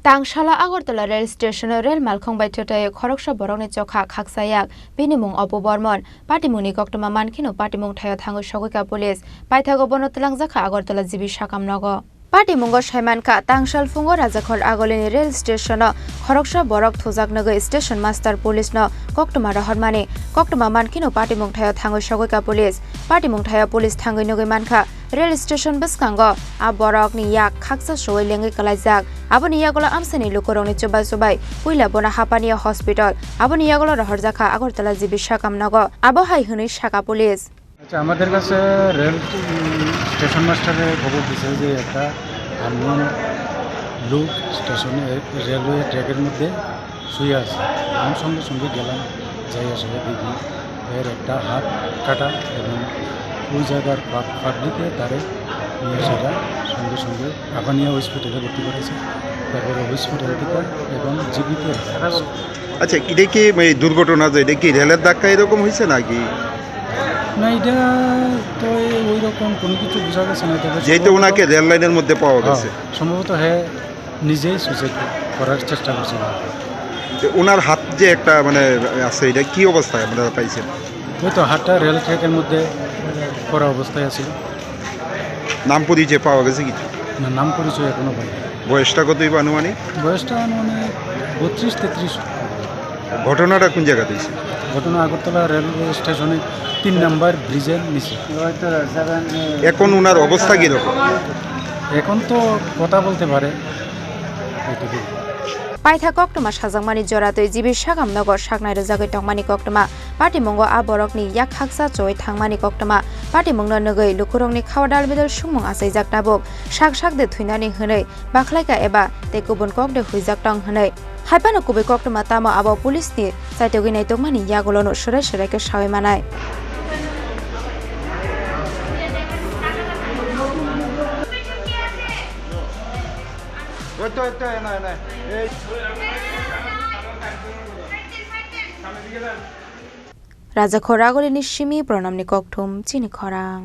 Tangsalo Agartala rail station rail Malkhung by Thutaioi Khoroksa Borokni Chokha Khaksa yak binimung opo bormon patimuni koktoma mankino patimung Thutaioi thango shogika police paithago bonotlangjakha Agartala jibi sakam nogo Patimungo Shaimanka Tangsal Fungo Rajakhor Agolini rail station Khoroksa Borok Thojak Nago station master police no koktoma rahormani koktoma mankino patimung Thutaioi thango shogika police patimung Thutaioi police thangoi nogoi mankha rail station biskango a Borokni yak Khaksa shoi lengi kalaijak aboni yagola amsani lukorongni chobai puila bona hapani hospital aboni yagola rahorjakha Agartala jibi sakam nago abo hai huni saka police আচ্ছা আমাদের কাছে rail station মাস্টারে খবর দিয়েছে যে একটা unknown লোক স্টেশনে railway ট্র্যাকের মধ্যে শুয়ে আছে আমি সঙ্গে সঙ্গে গেলাম যাই আসলে দেখি এর একটা হাত কাটা এবং ওই জায়গার পাবলিকে তারে নিয়ে সেটা সঙ্গে আপানিয়া হসপিটালে ভর্তি করেছে তারপরে হসপিটাল থেকে এবং জীবিত আচ্ছা এটা কি দুর্ঘটনা যে এটা কি রেলের ধাক্কা এরকম হয়েছে নাকি না এটা তো ওই রকম কোনো কিছু বোঝা গেছে না তবে যেহেতু ওনাকে রেল লাইনের মধ্যে পাওয়া গেছে সম্ভবত হ্যাঁ নিজেই সুইসাইড করার চেষ্টা করছিল ওনার হাত যে একটা মানে আছে এটা কি অবস্থায় আপনারা পাইছেন ওই তো হাতটা রেল ট্র্যাকের মধ্যে করা অবস্থায় আছে নাম পরিচয় পাওয়া গেছে কিছু না নাম পরিচয় এখনো পাই বয়সটা কতই আনুমানিক বয়সটা আনুমানিক 32-33 ঘটনাটা কোন জায়গা দিয়েছে ঘটনা আগরতলা রেলওয়ে স্টেশনে 3 নম্বর ব্রিজের নিচে এখন ওনার অবস্থা কীরকম এখন তো কথা বলতে পারে Paitha koktoma sajangmani joratoi jibi sakam nogor saknai rojagoi tongmani koktoma patimungo a Borokni yak Khaksa choi thangmani koktoma patimungno nogoi lukurongni khawadal bedal sumung asaijak tabuk sak de thuinani hwnei bakhlaika eba te kubun kokde huijak tong hwnei haipano kubai koktoma tamo abo police ni saitogoi nai tongmani yagolono sorai ke sawi manai Raja Khorang Shimi Pronamni Koktum Chini Khorang